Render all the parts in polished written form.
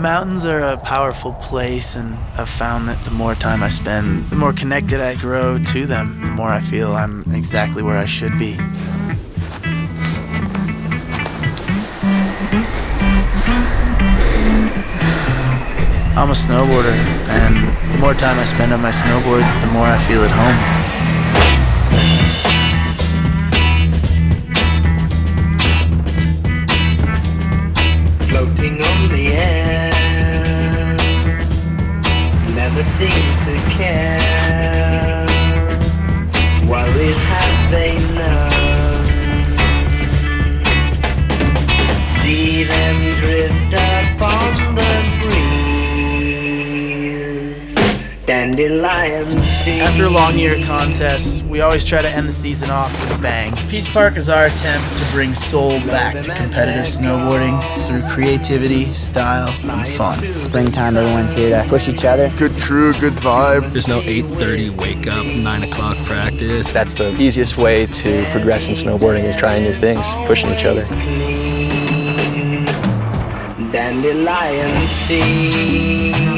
Mountains are a powerful place, and I've found that the more time I spend, the more connected I grow to them, the more I feel I'm exactly where I should be. I'm a snowboarder, and the more time I spend on my snowboard, the more I feel at home. Floating on the air, never seem to care. Worries have they none. See them drift upon the breeze, dandelion seeds. After a long year of contests, we always try to end the season off with a bang. Peace Park is our attempt to bring soul back to competitive snowboarding through creativity, style, and fun. Springtime, everyone's here to push each other. Good crew, good vibe. There's no 8:30 wake up, 9 o'clock practice. That's the easiest way to progress in snowboarding, is trying new things, pushing each other. Dandelion seeds.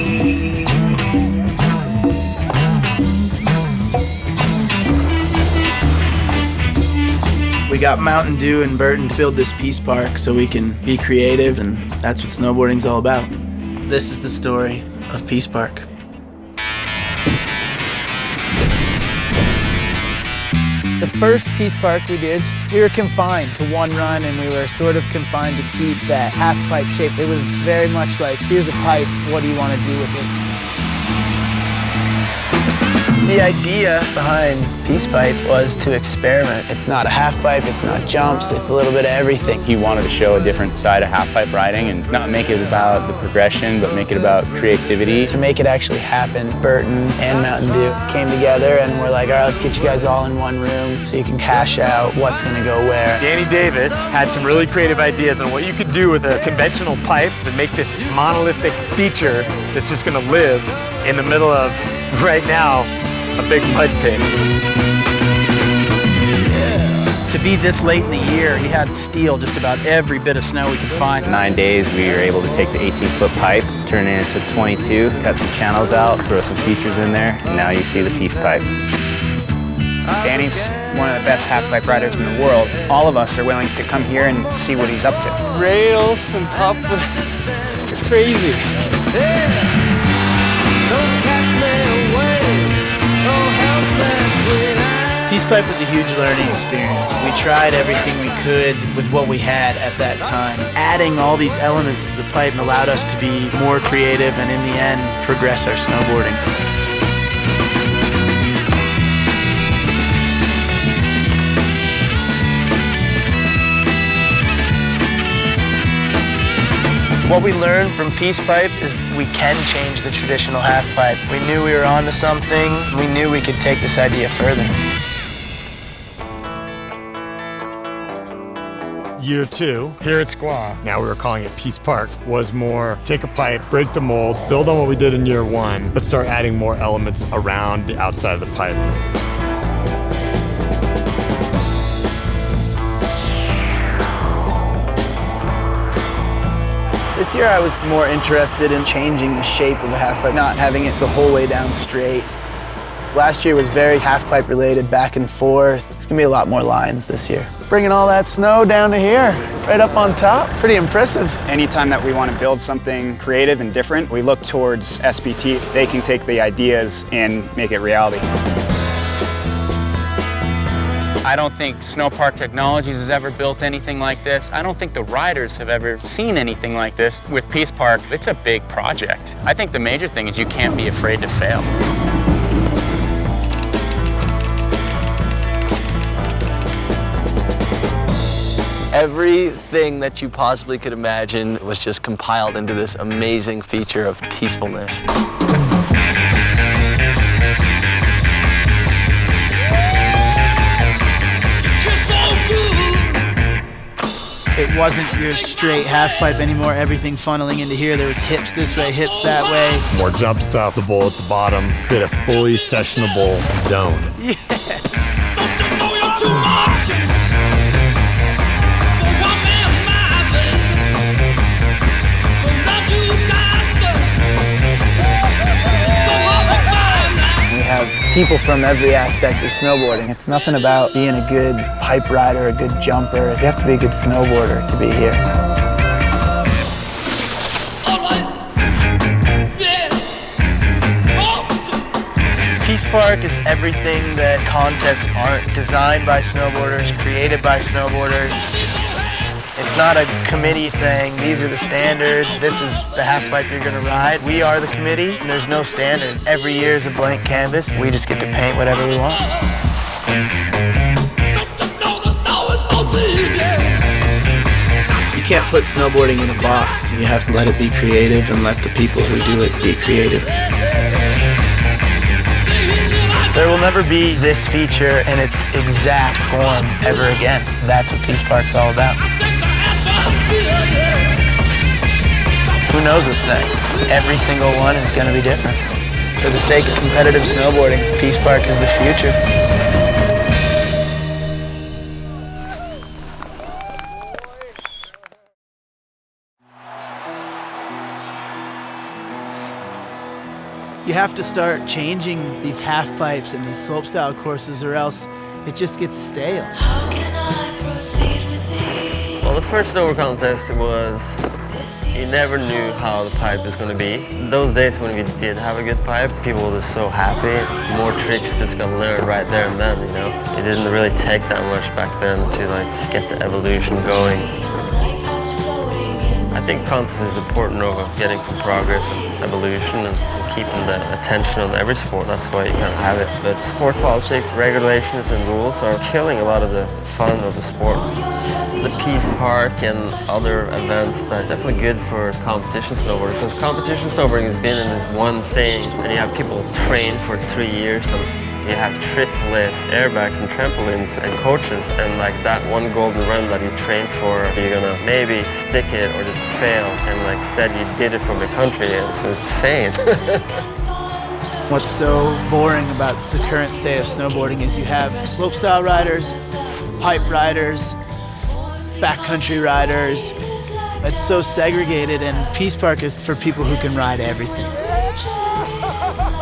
We got Mountain Dew and Burton to build this Peace Park so we can be creative, and that's what snowboarding's all about. This is the story of Peace Park. The first Peace Park we did, we were confined to one run, and we were sort of confined to keep that half pipe shape. It was very much like, here's a pipe, what do you want to do with it? The idea behind Peace Pipe was to experiment. It's not a half pipe, it's not jumps, it's a little bit of everything. He wanted to show a different side of half pipe riding and not make it about the progression, but make it about creativity. To make it actually happen, Burton and Mountain Dew came together and we're like, all right, let's get you guys all in one room so you can hash out what's gonna go where. Danny Davis had some really creative ideas on what you could do with a conventional pipe to make this monolithic feature that's just gonna live in the middle of, right now, a big mud pit. To be this late in the year, he had to steal just about every bit of snow we could find. 9 days, we were able to take the 18-foot pipe, turn it into 22, cut some channels out, throw some features in there, and now you see the Peace Pipe. Danny's one of the best half-pipe riders in the world. All of us are willing to come here and see what he's up to. Rails on top of it's crazy. Peace Pipe was a huge learning experience. We tried everything we could with what we had at that time. Adding all these elements to the pipe allowed us to be more creative and in the end, progress our snowboarding. What we learned from Peace Pipe is we can change the traditional half pipe. We knew we were onto something. We knew we could take this idea further. Year 2, here at Squaw, now we were calling it Peace Park, was more take a pipe, break the mold, build on what we did in year 1, but start adding more elements around the outside of the pipe. This year I was more interested in changing the shape of a half pipe, not having it the whole way down straight. Last year was very half pipe related, back and forth. There's gonna be a lot more lines this year. Bringing all that snow down to here, right up on top. Pretty impressive. Anytime that we want to build something creative and different, we look towards SBT. They can take the ideas and make it reality. I don't think Snowpark Technologies has ever built anything like this. I don't think the riders have ever seen anything like this. With Peace Park, it's a big project. I think the major thing is you can't be afraid to fail. Everything that you possibly could imagine was just compiled into this amazing feature of peacefulness. It wasn't your straight half pipe anymore, everything funneling into here. There was hips this way, hips that way. More jump stuff, the bowl at the bottom, create a fully sessionable zone. Yeah. people from every aspect of snowboarding. It's nothing about being a good pipe rider, a good jumper. You have to be a good snowboarder to be here. Peace Park is everything that contests aren't. Designed by snowboarders, created by snowboarders. It's not a committee saying, these are the standards, this is the half pipe you're gonna ride. We are the committee, and there's no standards. Every year is a blank canvas. We just get to paint whatever we want. You can't put snowboarding in a box. You have to let it be creative and let the people who do it be creative. There will never be this feature in its exact form ever again. That's what Peace Park's all about. Who knows what's next? Every single one is going to be different. For the sake of competitive snowboarding, Peace Park is the future. You have to start changing these half pipes and these slopestyle courses, or else it just gets stale. How can I proceed with thee? Well, the first snowboard contest was, you never knew how the pipe was going to be. Those days when we did have a good pipe, people were just so happy. More tricks just got learned right there and then, you know. It didn't really take that much back then to like get the evolution going. I think contest is important over getting some progress and evolution and keeping the attention on every sport. That's why you kind of have it. But sport politics, regulations and rules are killing a lot of the fun of the sport. The Peace Park and other events are definitely good for competition snowboarding, because competition snowboarding has been in this one thing, and you have people train for 3 years, and you have trick lists, airbags and trampolines and coaches, and like that one golden run that you trained for, you're gonna maybe stick it or just fail and like said you did it from your country. It's insane. What's so boring about the current state of snowboarding is you have slopestyle riders, pipe riders, backcountry riders. It's so segregated, and Peace Park is for people who can ride everything.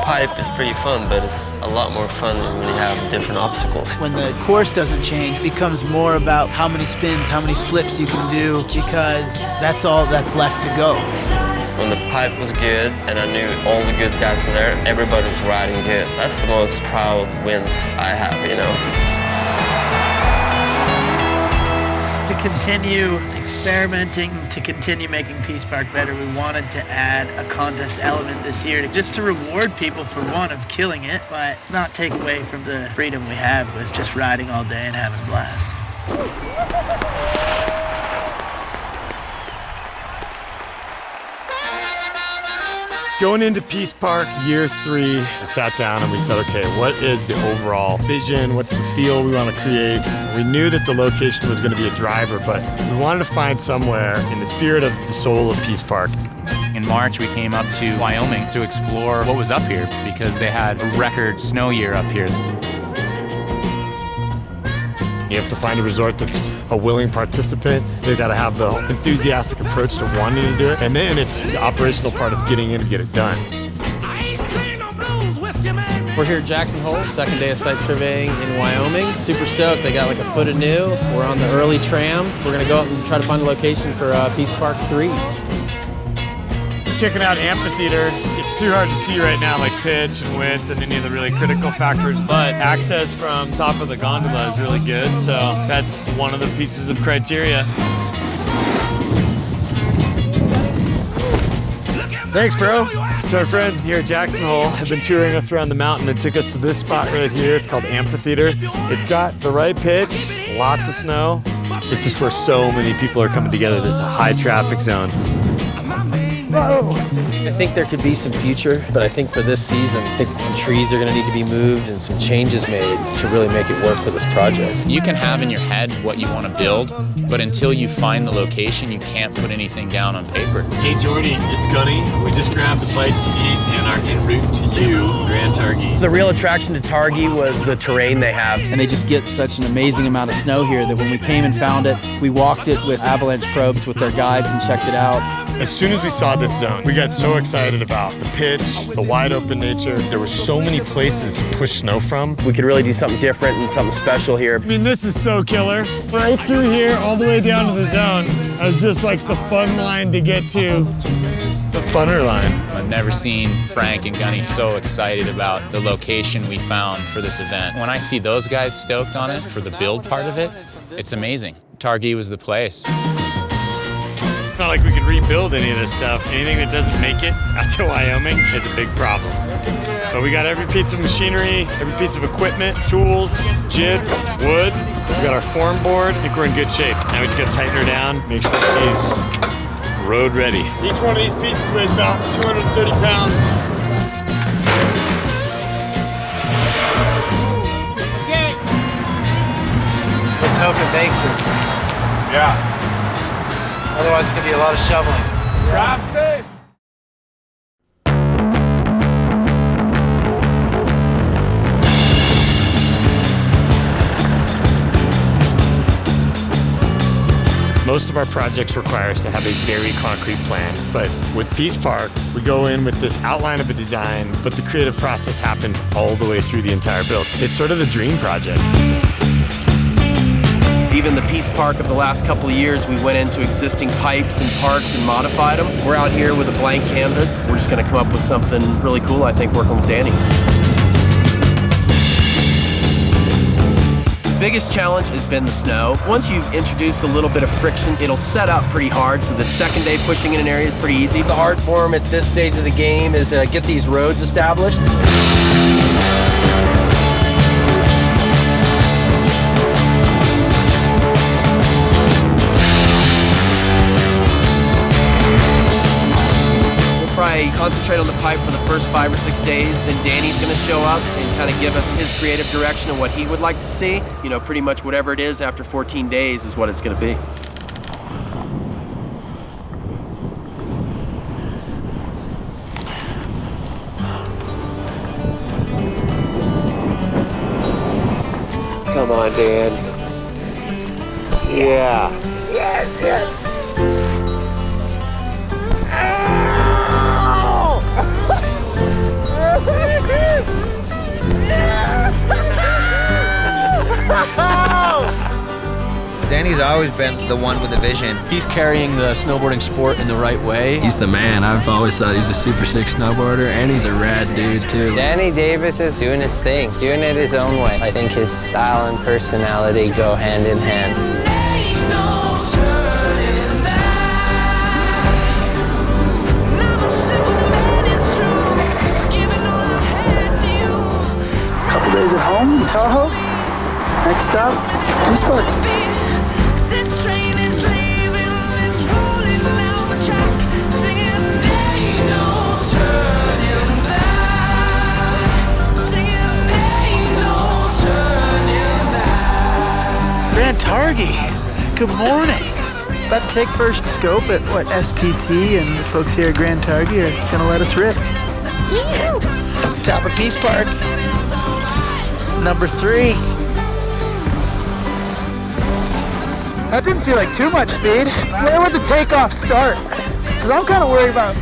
Pipe is pretty fun, but it's a lot more fun when you have different obstacles. When the course doesn't change, it becomes more about how many spins, how many flips you can do, because that's all that's left to go. When the pipe was good and I knew all the good guys were there, everybody was riding good. That's the most proud wins I have, you know. To continue experimenting, to continue making Peace Park better, we wanted to add a contest element this year, just to reward people for one, of killing it, but not take away from the freedom we have with just riding all day and having a blast. Going into Peace Park year 3, we sat down and we said, okay, what is the overall vision? What's the feel we want to create? We knew that the location was going to be a driver, but we wanted to find somewhere in the spirit of the soul of Peace Park. In March, we came up to Wyoming to explore what was up here, because they had a record snow year up here. You have to find a resort that's a willing participant. They've got to have the enthusiastic approach to wanting to do it. And then it's the operational part of getting in to get it done. We're here at Jackson Hole, second day of site surveying in Wyoming. Super stoked. They got like a foot of new. We're on the early tram. We're going to go out and try to find a location for Peace Park 3. Checking out amphitheater. It's too hard to see right now, like pitch and width and any of the really critical factors, but access from top of the gondola is really good, so that's one of the pieces of criteria. Thanks, bro. So our friends here at Jackson Hole have been touring us around the mountain and took us to this spot right here. It's called Amphitheater. It's got the right pitch, lots of snow. It's just where so many people are coming together. There's a high traffic zones. I think there could be some future, but I think for this season, I think some trees are going to need to be moved and some changes made to really make it work for this project. You can have in your head what you want to build, but until you find the location, you can't put anything down on paper. Hey Jordy, it's Gunny. We just grabbed a bite to eat and are en route to you, Grand Targhee. The real attraction to Targhee was the terrain they have. And they just get such an amazing amount of snow here that when we came and found it, we walked it with avalanche probes with their guides and checked it out. As soon as we saw this zone, we got so excited about the pitch, the wide open nature. There were so many places to push snow from. We could really do something different and something special here. I mean, this is so killer. Right through here, all the way down to the zone, is just like the fun line to get to. The funner line. I've never seen Frank and Gunny so excited about the location we found for this event. When I see those guys stoked on it for the build part of it, it's amazing. Targhee was the place. It's not like we can rebuild any of this stuff. Anything that doesn't make it out to Wyoming is a big problem. But we got every piece of machinery, every piece of equipment, tools, jibs, wood. We got our form board. I think we're in good shape. Now we just got to tighten her down, make sure she's road ready. Each one of these pieces weighs about 230 pounds. Okay. Let's hope it makes it. Yeah. Otherwise, it's gonna be a lot of shoveling. Drive safe. Most of our projects require us to have a very concrete plan, but with Peace Park, we go in with this outline of a design, but the creative process happens all the way through the entire build. It's sort of the dream project. Even the Peace Park of the last couple of years, we went into existing pipes and parks and modified them. We're out here with a blank canvas. We're just gonna come up with something really cool, I think, working with Danny. The biggest challenge has been the snow. Once you introduce a little bit of friction, it'll set up pretty hard, so the second day pushing in an area is pretty easy. The art form at this stage of the game is to get these roads established. Probably concentrate on the pipe for the first 5 or 6 days, then Danny's gonna show up and kind of give us his creative direction of what he would like to see. You know, pretty much whatever it is after 14 days is what it's gonna be. Come on, Dan. Yeah. Yes, yes. Danny's always been the one with the vision. He's carrying the snowboarding sport in the right way. He's the man. I've always thought he's a super sick snowboarder, and he's a rad dude, too. Danny Davis is doing his thing, doing it his own way. I think his style and personality go hand in hand. Couple days at home in Tahoe. Next stop, Peace Park. Grand Targhee, good morning. About to take first scope at what, SPT, and the folks here at Grand Targhee are gonna let us rip. Top of Peace Park, number 3. That didn't feel like too much speed. Where would the takeoff start? Because I'm kind of worried about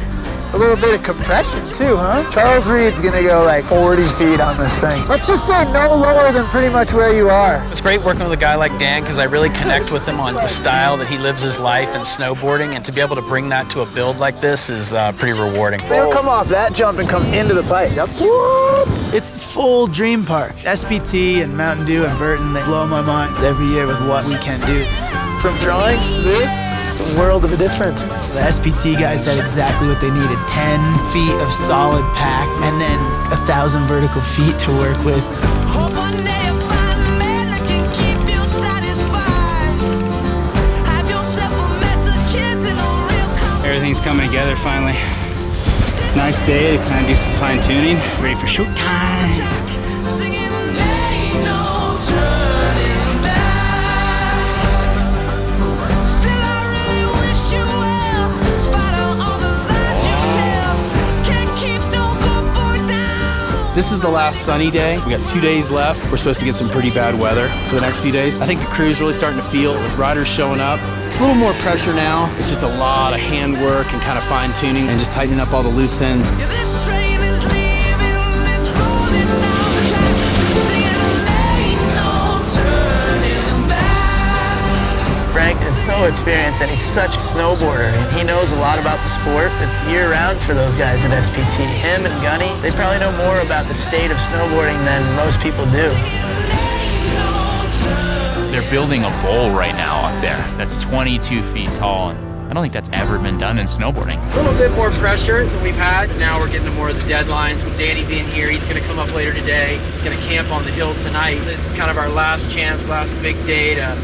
a little bit of compression too, huh? Charles Reed's gonna go like 40 feet on this thing. Let's just say no lower than pretty much where you are. It's great working with a guy like Dan because I really connect with him on the style that he lives his life in snowboarding, and to be able to bring that to a build like this is pretty rewarding. So you'll come off that jump and come into the pipe. Yep. What? It's full dream park. SPT and Mountain Dew and Burton, they blow my mind every year with what we can do. From drawings to this, a world of a difference. The SPT guys had exactly what they needed. 10 feet of solid pack and then 1,000 vertical feet to work with. Everything's coming together finally. Nice day to kind of do some fine tuning. Ready for showtime. This is the last sunny day. We got 2 days left. We're supposed to get some pretty bad weather for the next few days. I think the crew's really starting to feel it with riders showing up. little more pressure now. It's just a lot of handwork and kind of fine tuning and just tightening up all the loose ends. Frank is so experienced and he's such a snowboarder and he knows a lot about the sport. It's year-round for those guys at SPT. Him and Gunny, they probably know more about the state of snowboarding than most people do. They're building a bowl right now up there that's 22 feet tall. And I don't think that's ever been done in snowboarding. A little bit more pressure than we've had. Now we're getting to more of the deadlines. With Danny being here, he's going to come up later today. He's going to camp on the hill tonight. This is kind of our last chance, last big day to,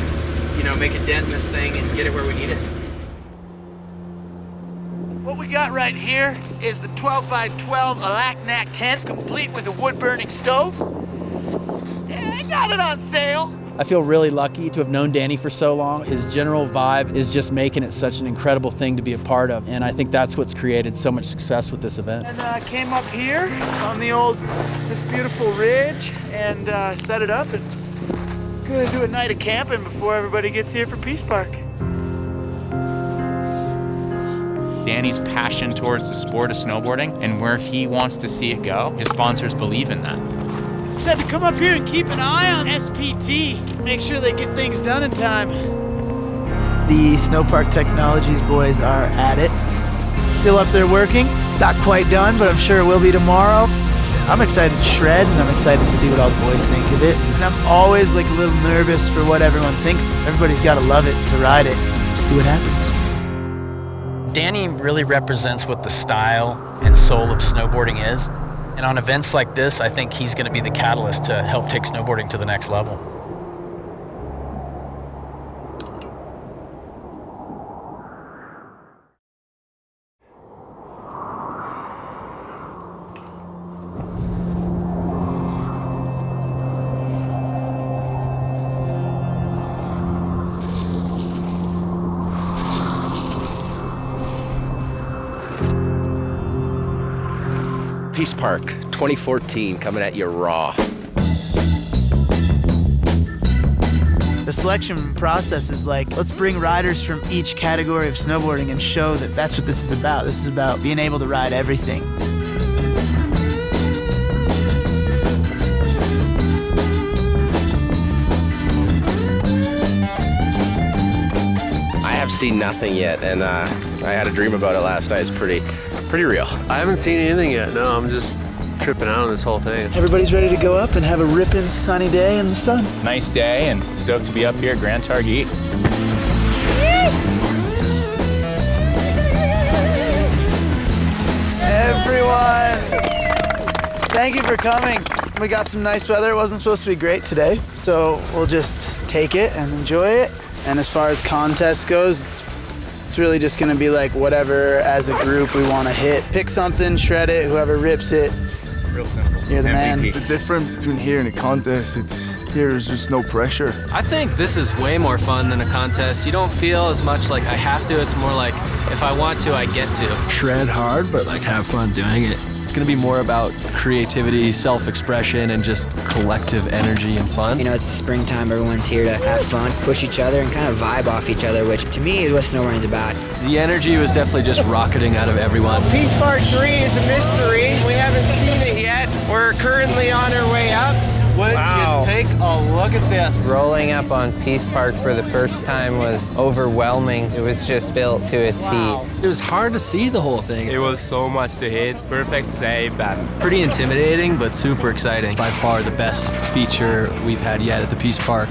you know, make a dent in this thing and get it where we need it. What we got right here is the 12 by 12 Alaknak tent, complete with a wood-burning stove. Yeah, I got it on sale. I feel really lucky to have known Danny for so long. His general vibe is just making it such an incredible thing to be a part of. And I think that's what's created so much success with this event. And I came up here on this beautiful ridge and set it up and gonna do a night of camping before everybody gets here for Peace Park. Danny's passion towards the sport of snowboarding and where he wants to see it go, his sponsors believe in that. Said to come up here and keep an eye on SPT. Make sure they get things done in time. The Snowpark Technologies boys are at it. Still up there working. It's not quite done, but I'm sure it will be tomorrow. I'm excited to shred, and I'm excited to see what all the boys think of it. And I'm always like a little nervous for what everyone thinks. Everybody's got to love it to ride it. See what happens. Danny really represents what the style and soul of snowboarding is. And on events like this, I think he's going to be the catalyst to help take snowboarding to the next level. Peace Park 2014 coming at you raw. The selection process is like, let's bring riders from each category of snowboarding and show that that's what this is about. This is about being able to ride everything. I have seen nothing yet, and I had a dream about it last night. It's pretty real. I haven't seen anything yet. No, I'm just tripping out on this whole thing. Everybody's ready to go up and have a ripping sunny day in the sun. Nice day and stoked to be up here at Grand Targhee. Everyone, thank you for coming. We got some nice weather. It wasn't supposed to be great today, so we'll just take it and enjoy it. And as far as contest goes, it's really just gonna be like whatever as a group we wanna hit. Pick something, shred it, whoever rips it. Real simple. You're the man. The difference between here and a contest, here is just no pressure. I think this is way more fun than a contest. You don't feel as much like I have to. It's more like if I want to, I get to. Shred hard, but like have fun doing it. It's gonna be more about creativity, self-expression, and just collective energy and fun. You know, it's springtime, everyone's here to have fun, push each other, and kind of vibe off each other, which to me is what snowboarding's about. The energy was definitely just rocketing out of everyone. Peace Park 3 is a mystery. We haven't seen it yet. We're currently on our way up. Would you take a look at this? Rolling up on Peace Park for the first time was overwhelming. It was just built to a T. It was hard to see the whole thing. It was so much to hit. Perfect save and pretty intimidating, but super exciting. By far the best feature we've had yet at the Peace Park.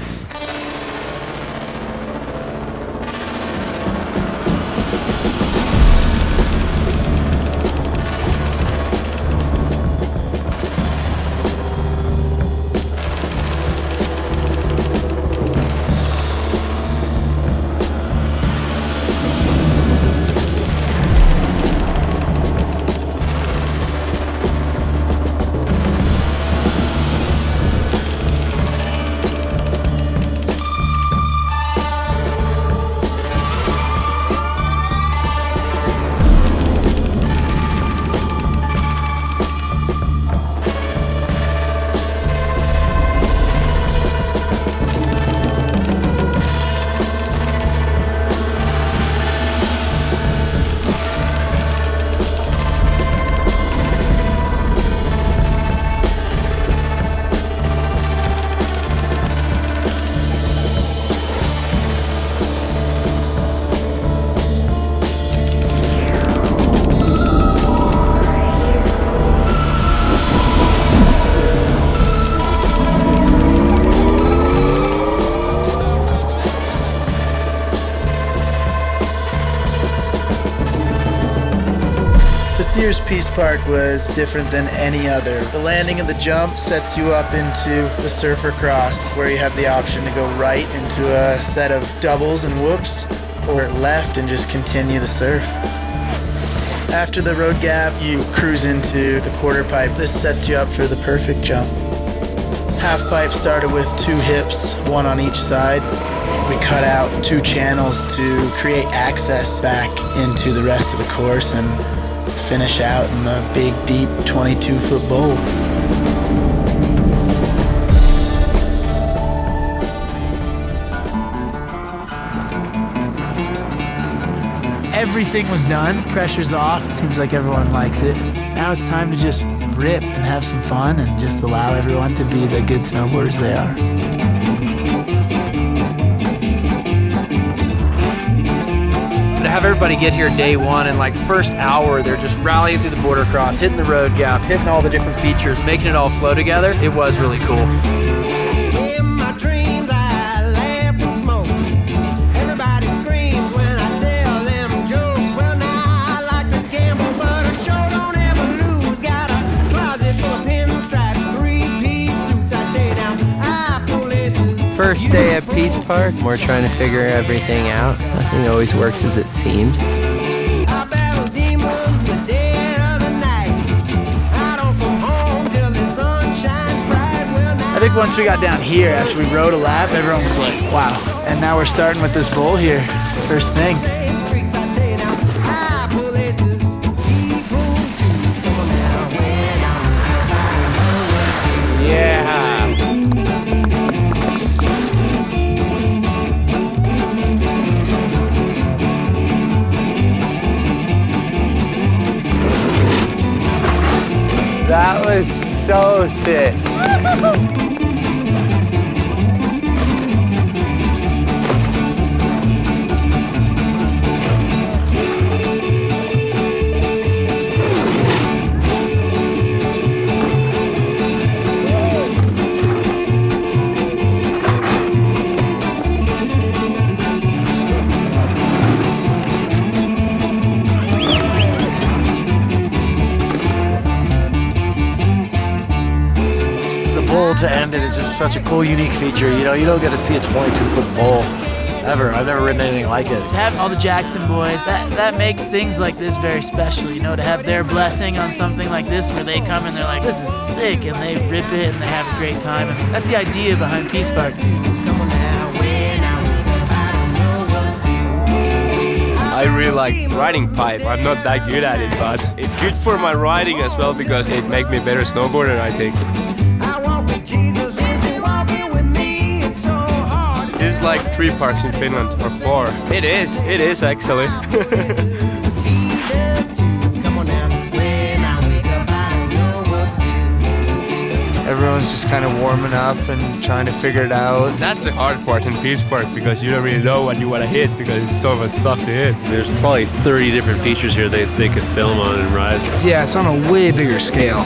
year's Peace Park was different than any other. The landing of the jump sets you up into the surfer cross, where you have the option to go right into a set of doubles and whoops, or left and just continue the surf. After the road gap, you cruise into the quarter pipe. This sets you up for the perfect jump. Half pipe started with 2 hips, 1 on each side. We cut out 2 channels to create access back into the rest of the course and finish out in the big, deep 22-foot bowl. Everything was done, pressure's off. It seems like everyone likes it. Now it's time to just rip and have some fun and just allow everyone to be the good snowboarders they are. To have everybody get here day one and like first hour, they're just rallying through the border cross, hitting the road gap, hitting all the different features, making it all flow together. It was really cool. First day at Peace Park, we're trying to figure everything out. Nothing always works as it seems. I think once we got down here, after we rode a lap, everyone was like, wow. And now we're starting with this bowl here, first thing. Yeah. That was so sick. To end it is just such a cool, unique feature. You know, you don't get to see a 22-foot bowl ever. I've never ridden anything like it. To have all the Jackson boys, that makes things like this very special. You know, to have their blessing on something like this where they come and they're like, this is sick, and they rip it and they have a great time. And that's the idea behind Peace Park. I really like riding pipe. I'm not that good at it, but it's good for my riding as well because it makes me a better snowboarder, I think. This is like 3 parks in Finland, or 4. It is actually. Everyone's just kind of warming up and trying to figure it out. That's the hard part in Peace Park because you don't really know what you want to hit because it's so much stuff to hit. There's probably 30 different features here they could film on and ride. Yeah, it's on a way bigger scale.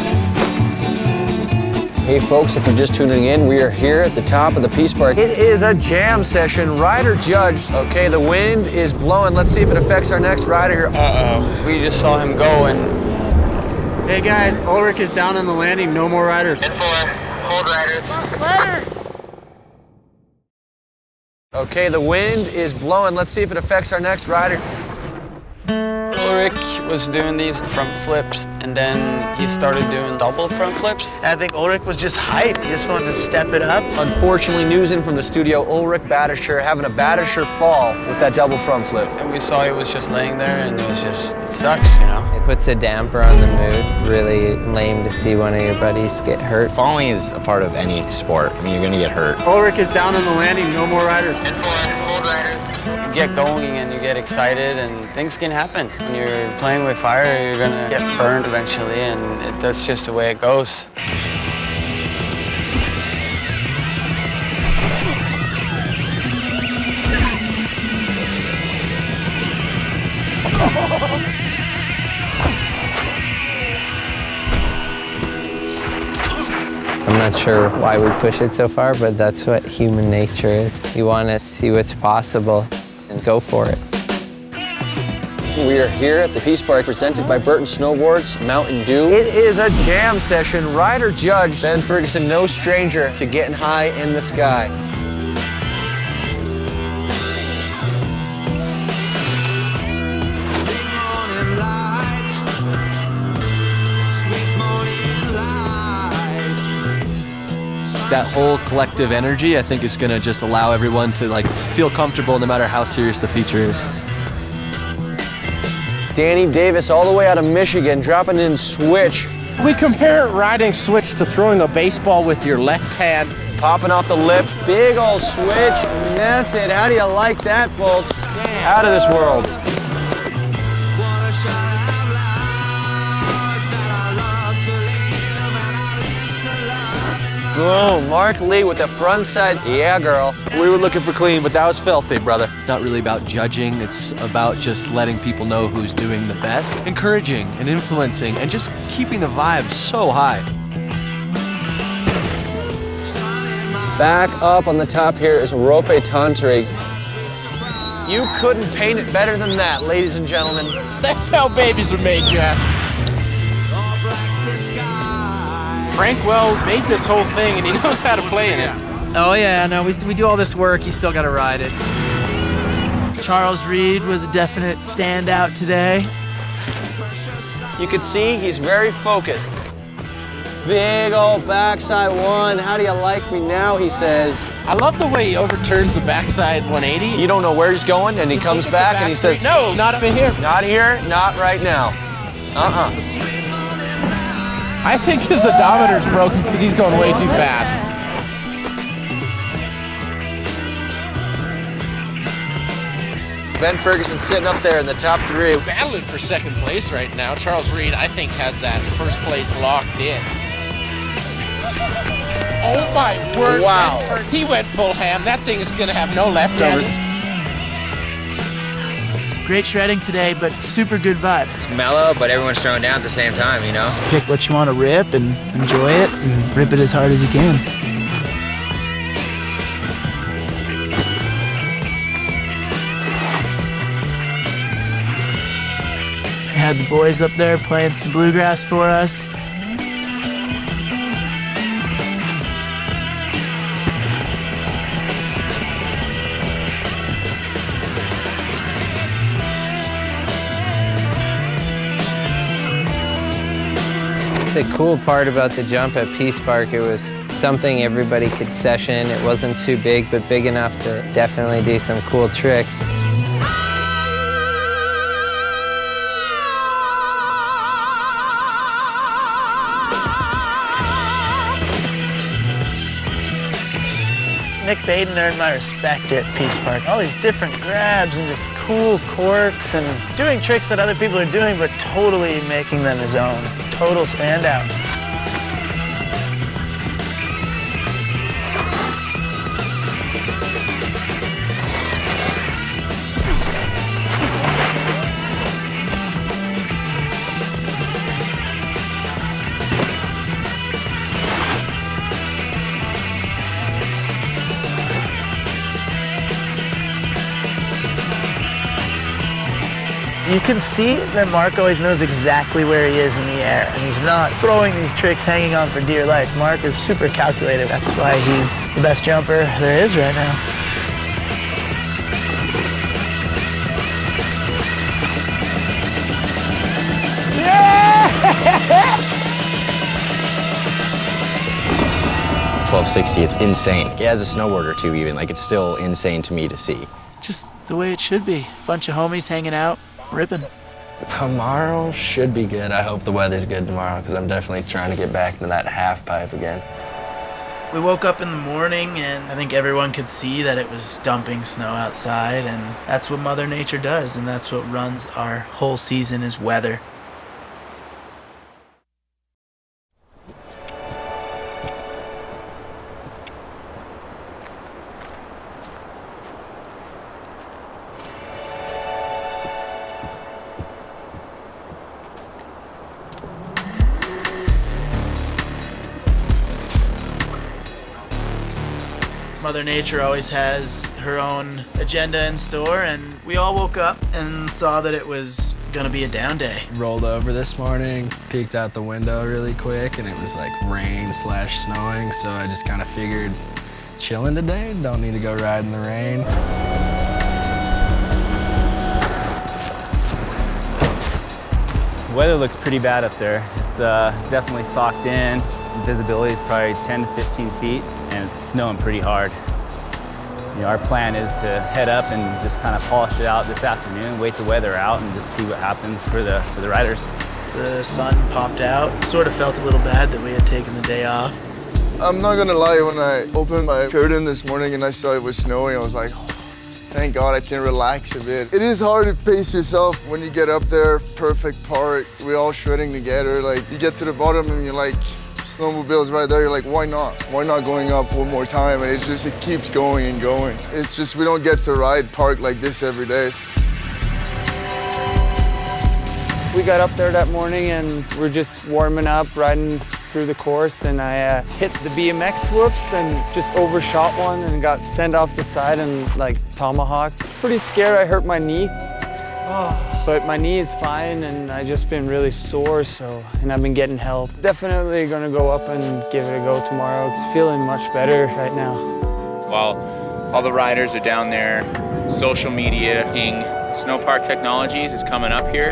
Hey folks, if you're just tuning in, we are here at the top of the Peace Park. It is a jam session, rider judged. Okay, the wind is blowing. Let's see if it affects our next rider here. Uh-oh. We just saw him go and... Hey guys, Ulrich is down on the landing, no more riders. 10-4, hold riders. Okay, the wind is blowing. Let's see if it affects our next rider. Ulrich was doing these front flips, and then he started doing double front flips. I think Ulrich was just hyped. He just wanted to step it up. Unfortunately, news in from the studio, Ulrich Badischer having a Badischer fall with that double front flip. And we saw he was just laying there, and it was just, it sucks, you know? It puts a damper on the mood. Really lame to see one of your buddies get hurt. Falling is a part of any sport. I mean, you're gonna get hurt. Ulrich is down on the landing, no more riders. 10-4, hold riders. You get going and you get excited and things can happen. When you're playing with fire, you're gonna get burned eventually, and that's just the way it goes. I'm not sure why we push it so far, but that's what human nature is. You want to see what's possible and go for it. We are here at the Peace Park presented by Burton Snowboards, Mountain Dew. It is a jam session. Rider judge Ben Ferguson, no stranger to getting high in the sky. That whole collective energy, I think, is gonna just allow everyone to like feel comfortable no matter how serious the feature is. Danny Davis all the way out of Michigan, dropping in switch. We compare riding switch to throwing a baseball with your left hand. Popping off the lip, big old switch method. How do you like that, folks? Out of this world. Boom, Mark Lee with the front side. Yeah, girl. We were looking for clean, but that was filthy, brother. It's not really about judging, it's about just letting people know who's doing the best, encouraging and influencing, and just keeping the vibe so high. Back up on the top here is Rope Tantri. You couldn't paint it better than that, ladies and gentlemen. That's how babies are made, Jack. Frank Wells made this whole thing, and he knows how to play in it. Oh yeah, no, we do all this work, you still gotta ride it. Charles Reed was a definite standout today. You can see he's very focused. Big old backside one. How do you like me now, he says. I love the way he overturns the backside 180. You don't know where he's going, and he comes back and he says, no, not up in here. Not here, not right now. I think his odometer's broken because he's going way too fast. Ben Ferguson sitting up there in the top three. Battling for second place right now. Charles Reed, I think, has that first place locked in. Oh my word. Wow. He went full ham. That thing is going to have no leftovers. Great shredding today, but super good vibes. It's mellow, but everyone's throwing down at the same time, you know? Pick what you want to rip and enjoy it and rip it as hard as you can. Had the boys up there playing some bluegrass for us. The cool part about the jump at Peace Park, it was something everybody could session. It wasn't too big, but big enough to definitely do some cool tricks. Nick Baden earned my respect at Peace Park. All these different grabs and just cool quirks and doing tricks that other people are doing, but totally making them his own. Total standout. You can see that Mark always knows exactly where he is in the air, and he's not throwing these tricks hanging on for dear life. Mark is super calculated. That's why he's the best jumper there is right now. Yeah! 1260, it's insane. As a snowboarder too, even, like, it's still insane to me to see. Just the way it should be. Bunch of homies hanging out, ripping. Tomorrow should be good. I hope the weather's good tomorrow because I'm definitely trying to get back into that half pipe again. We woke up in the morning and I think everyone could see that it was dumping snow outside, and that's what Mother Nature does, and that's what runs our whole season is weather. Mother Nature always has her own agenda in store, and we all woke up and saw that it was gonna be a down day. Rolled over this morning, peeked out the window really quick, and it was like rain/snowing, so I just kind of figured chilling today, don't need to go ride in the rain. The weather looks pretty bad up there. It's definitely socked in. Visibility is probably 10 to 15 feet, and it's snowing pretty hard. You know, our plan is to head up and just kind of polish it out this afternoon, wait the weather out, and just see what happens for the riders. The sun popped out. Sort of felt a little bad that we had taken the day off. I'm not gonna lie, when I opened my curtain this morning and I saw it was snowing, I was like, oh, thank God I can relax a bit. It is hard to pace yourself when you get up there, perfect park, we're all shredding together. Like, you get to the bottom and you're like, snowmobile's right there, you're like, why not? Why not going up one more time? And it's just, it keeps going and going. It's just, we don't get to ride park like this every day. We got up there that morning and we're just warming up, riding through the course, and I hit the BMX whoops and just overshot one and got sent off the side and like tomahawk. Pretty scared I hurt my knee, but my knee is fine and I just been really sore, and I've been getting help. Definitely gonna go up and give it a go tomorrow. It's feeling much better right now. While all the riders are down there social media-ing, Snowpark Technologies is coming up here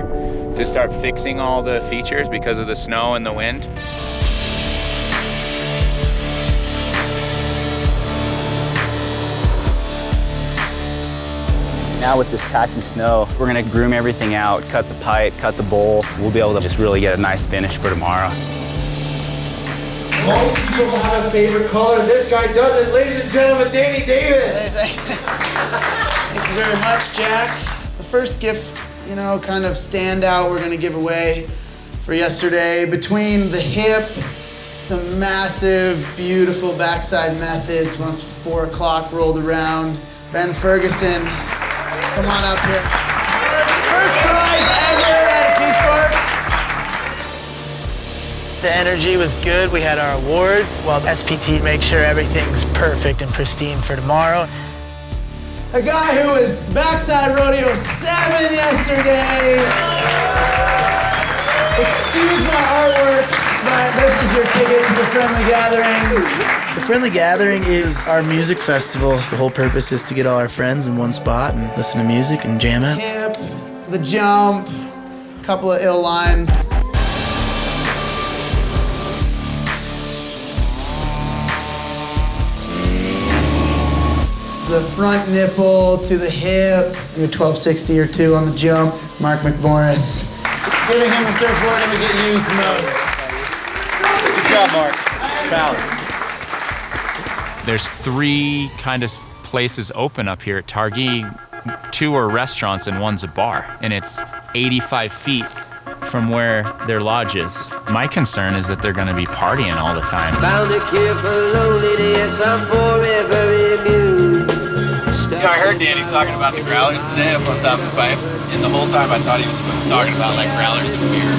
to start fixing all the features because of the snow and the wind. Now with this tacky snow, we're gonna groom everything out, cut the pipe, cut the bowl. We'll be able to just really get a nice finish for tomorrow. Most people have a favorite color. This guy doesn't. Ladies and gentlemen, Danny Davis. Thank you very much, Jack. The first gift, you know, kind of standout we're gonna give away for yesterday. Between the hip, some massive, beautiful backside methods once 4 o'clock rolled around. Ben Ferguson, come on up here. First prize ever at a Peace Park. The energy was good. We had our awards while SPT makes sure everything's perfect and pristine for tomorrow. A guy who was backside rodeo 7 yesterday. Excuse my artwork, but this is your ticket to the Friendly Gathering. The Friendly Gathering is our music festival. The whole purpose is to get all our friends in one spot and listen to music and jam out. Hip, the jump, a couple of ill lines. The front nipple to the hip, a 1260 or 2 on the jump. Mark McMorris. Giving him a surfboard that would get used the most. Good job, Mark. Proud. There's 3 kind of places open up here at Targhee. 2 are restaurants and 1's a bar, and it's 85 feet from where their lodge is. My concern is that they're going to be partying all the time. Found a cure for loneliness. I'm forever immune. You know, I heard Danny talking about the growlers today up on top of the pipe, and the whole time I thought he was talking about like growlers and beer.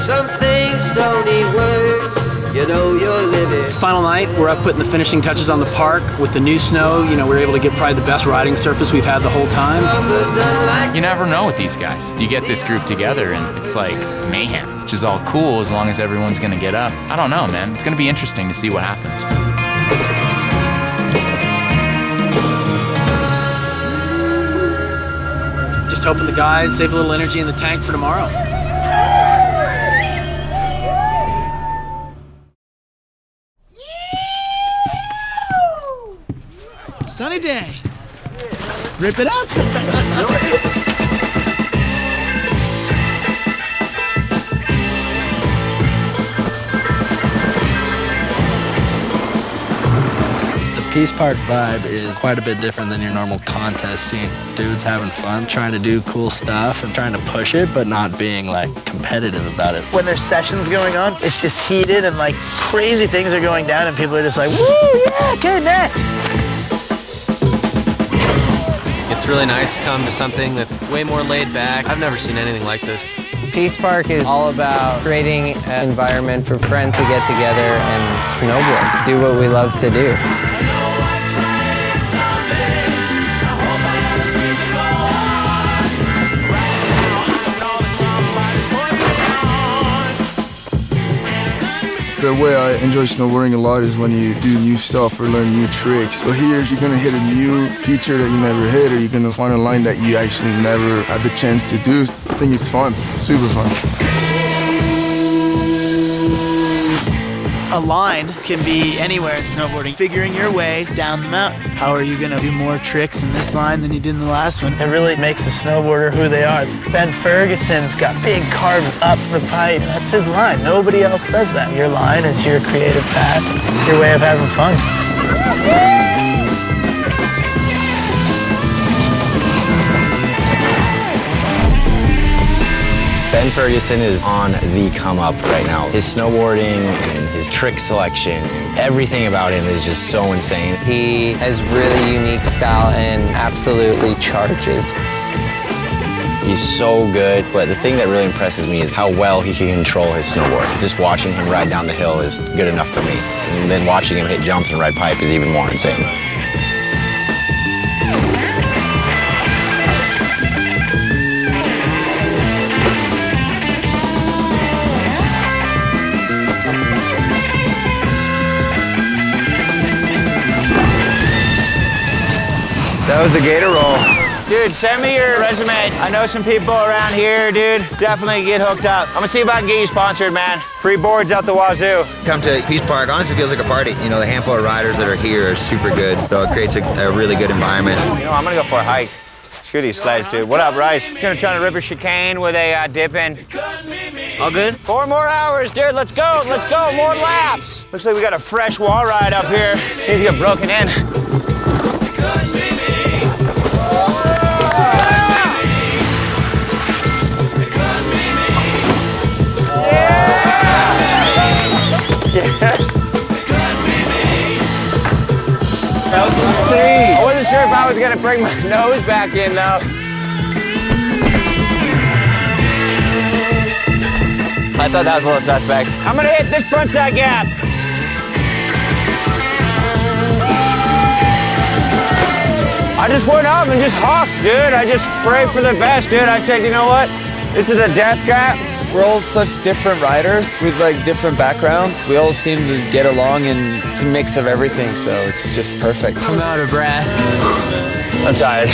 Some things don't need words, you know you're living. It's final night. We're up putting the finishing touches on the park. With the new snow, you know, we're able to get probably the best riding surface we've had the whole time. You never know with these guys. You get this group together and it's like mayhem, which is all cool as long as everyone's gonna get up. I don't know, man. It's gonna be interesting to see what happens. Just hoping the guys save a little energy in the tank for tomorrow. Sunny day. Rip it up. Peace Park vibe is quite a bit different than your normal contest scene. Dudes having fun, trying to do cool stuff and trying to push it, but not being like competitive about it. When there's sessions going on, it's just heated and like crazy things are going down and people are just like, woo, yeah, okay, next. It's really nice to come to something that's way more laid back. I've never seen anything like this. Peace Park is all about creating an environment for friends to get together and snowboard, do what we love to do. The way I enjoy snowboarding a lot is when you do new stuff or learn new tricks. So here you're gonna hit a new feature that you never hit, or you're gonna find a line that you actually never had the chance to do. I think it's fun, super fun. A line can be anywhere in snowboarding. Figuring your way down the mountain. How are you gonna do more tricks in this line than you did in the last one? It really makes a snowboarder who they are. Ben Ferguson's got big carves up the pipe. That's his line. Nobody else does that. Your line is your creative path, your way of having fun. Ben Ferguson is on the come up right now. His snowboarding and his trick selection, everything about him is just so insane. He has really unique style and absolutely charges. He's so good, but the thing that really impresses me is how well he can control his snowboard. Just watching him ride down the hill is good enough for me. And then watching him hit jumps and ride pipe is even more insane. That was the gator roll. Dude, send me your resume. I know some people around here, dude. Definitely get hooked up. I'm gonna see if I can get you sponsored, man. Free boards out the wazoo. Come to Peace Park, honestly feels like a party. You know, the handful of riders that are here are super good, so it creates a really good environment. You know, I'm gonna go for a hike. Screw these sleds, dude. What up, Rice? Gonna try to river chicane with a dip in. All good? 4 more hours, dude. Let's go. Let's go. More laps. Looks like we got a fresh wall ride up here. These get broken in. That was insane. I wasn't sure if I was gonna bring my nose back in though. I thought that was a little suspect. I'm gonna hit this frontside gap. I just went up and just hopped, dude. I just prayed for the best, dude. I said, you know what? This is a death trap. We're all such different riders with like different backgrounds. We all seem to get along, and it's a mix of everything, so it's just perfect. I'm out of breath. I'm tired.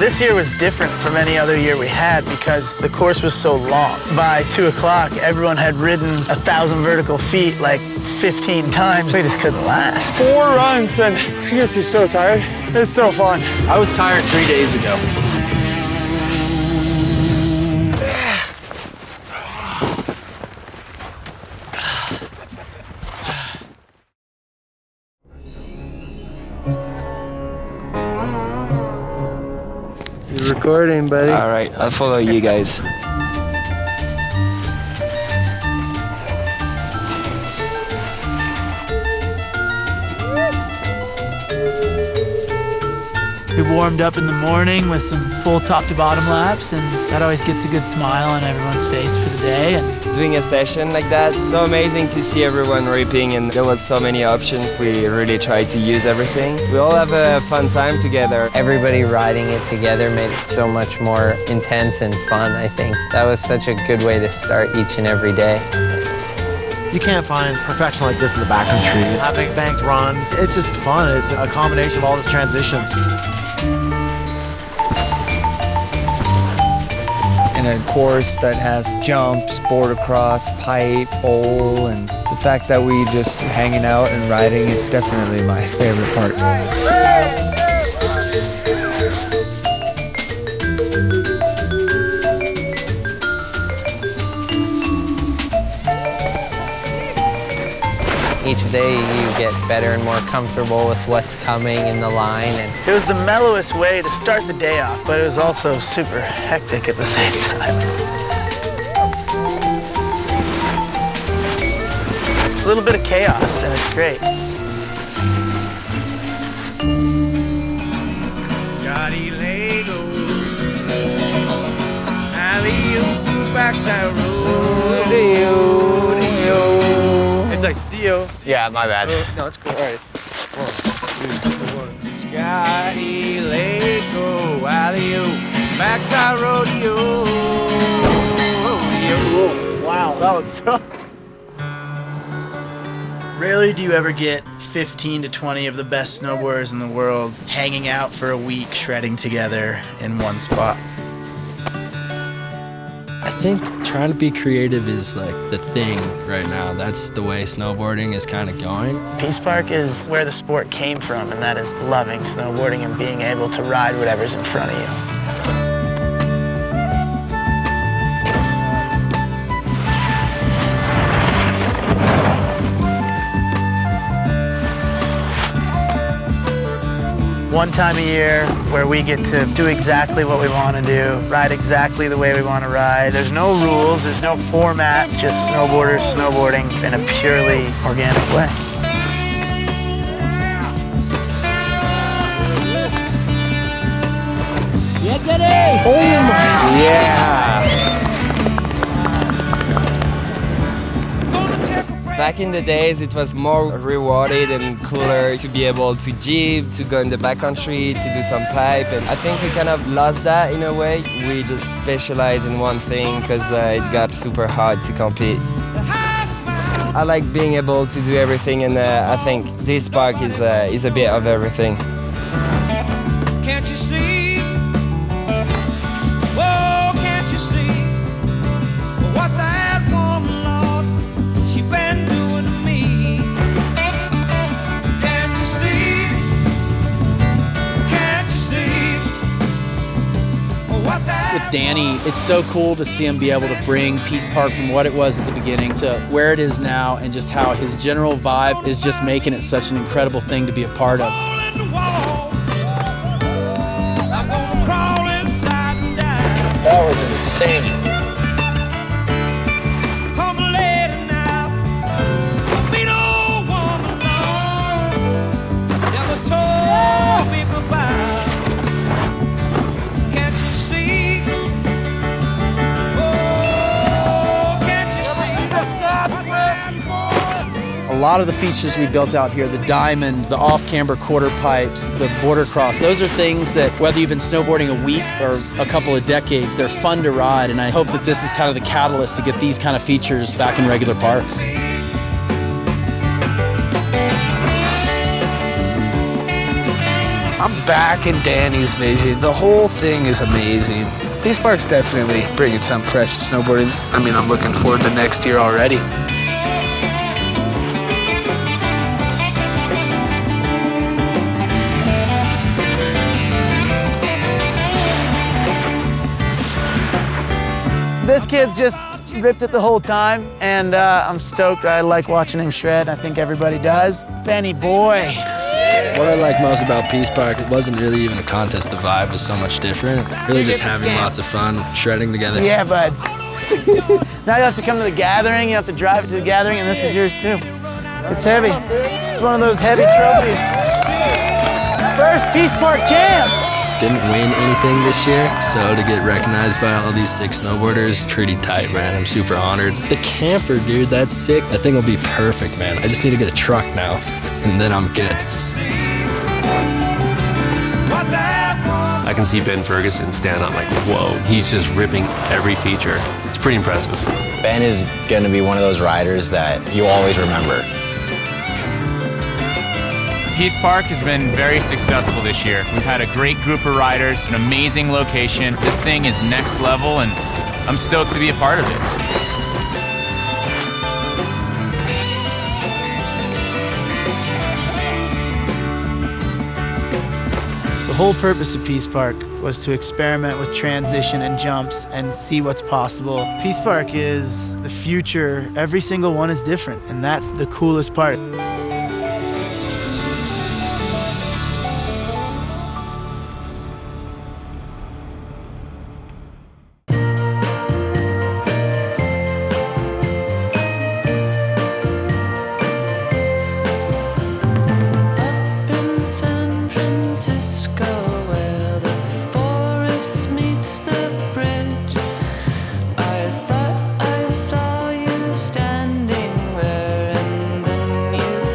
This year was different from any other year we had because the course was so long. By 2 o'clock, everyone had ridden 1,000 vertical feet like 15 times. We just couldn't last. 4 runs, and I guess you're so tired. It's so fun. I was tired 3 days ago. You're recording, buddy. All right, I'll follow you guys. We warmed up in the morning with some full top to bottom laps, and that always gets a good smile on everyone's face for the day. And doing a session like that, so amazing to see everyone ripping, and there was so many options. We really tried to use everything. We all have a fun time together. Everybody riding it together made it so much more intense and fun, I think. That was such a good way to start each and every day. You can't find perfection like this in the backcountry. Having banked runs, it's just fun. It's a combination of all these transitions. In a course that has jumps, board across, pipe, bowl, and the fact that we just hanging out and riding is definitely my favorite part. Each day you get better and more comfortable with what's coming in the line. And it was the mellowest way to start the day off, but it was also super hectic at the same time. It's a little bit of chaos, and it's great. Johnny Lego, alley-oop, backside rodeo. It's like Dio. Yeah, my bad. No, it's cool. All right. 1, 2, 3. Scotty Lake, alley-oop, backside rodeo. Wow, that was so... Rarely do you ever get 15 to 20 of the best snowboarders in the world hanging out for a week, shredding together in one spot. I think trying to be creative is like the thing right now. That's the way snowboarding is kind of going. Peace Park is where the sport came from, and that is loving snowboarding and being able to ride whatever's in front of you. One time a year where we get to do exactly what we want to do, ride exactly the way we want to ride. There's no rules, there's no formats, just snowboarders snowboarding in a purely organic way. Oh my! Yeah! Back in the days, it was more rewarded and cooler to be able to jib, to go in the backcountry, to do some pipe. And I think we kind of lost that in a way. We just specialize in one thing because it got super hard to compete. I like being able to do everything, and I think this park is a bit of everything. Can't you see? Oh, can't you see what that woman, Lord, she been doing to me? Can't you see? Can't you see what that? With Danny, it's so cool to see him be able to bring Peace Park from what it was at the beginning to where it is now, and just how his general vibe is just making it such an incredible thing to be a part of. That was insane. Come later now, we don't want to know. Never told me goodbye. Can't you see? Oh, can't you see? A lot of the features we built out here, the diamond, the off-camber quarter pipes, the border cross, those are things that whether you've been snowboarding a week or a couple of decades, they're fun to ride, and I hope that this is kind of the catalyst to get these kind of features back in regular parks. I'm back in Danny's vision. The whole thing is amazing. Peace Park's definitely bringing something fresh to snowboarding. I mean, I'm looking forward to next year already. This kid's just ripped it the whole time, and I'm stoked. I like watching him shred. I think everybody does. Benny boy. What I like most about Peace Park, it wasn't really even a contest. The vibe was so much different. Really just having lots of fun, shredding together. Yeah, bud. Now you have to come to the gathering, you have to drive it to the gathering, and this is yours too. It's heavy. It's one of those heavy trophies. First Peace Park champ. Didn't win anything this year, so to get recognized by all these sick snowboarders, pretty tight, man. I'm super honored. The camper, dude, that's sick. That thing will be perfect, man. I just need to get a truck now, and then I'm good. I can see Ben Ferguson stand up like, whoa, he's just ripping every feature. It's pretty impressive. Ben is going to be one of those riders that you always remember. Peace Park has been very successful this year. We've had a great group of riders, an amazing location. This thing is next level, and I'm stoked to be a part of it. The whole purpose of Peace Park was to experiment with transition and jumps and see what's possible. Peace Park is the future. Every single one is different, and that's the coolest part. Standing there, and then you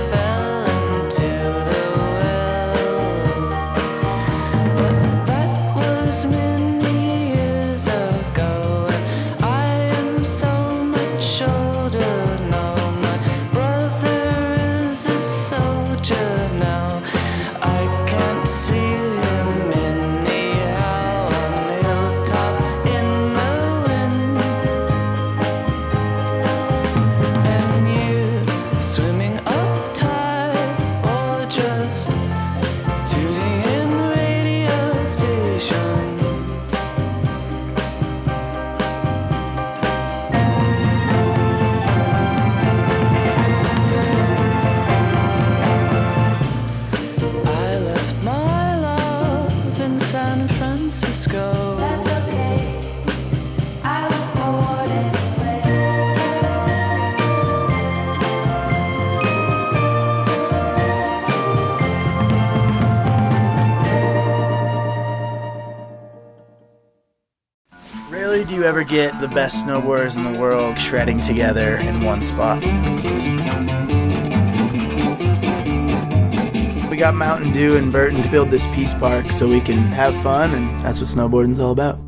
get the best snowboarders in the world shredding together in one spot. We got Mountain Dew and Burton to build this Peace Park so we can have fun, and that's what snowboarding's all about.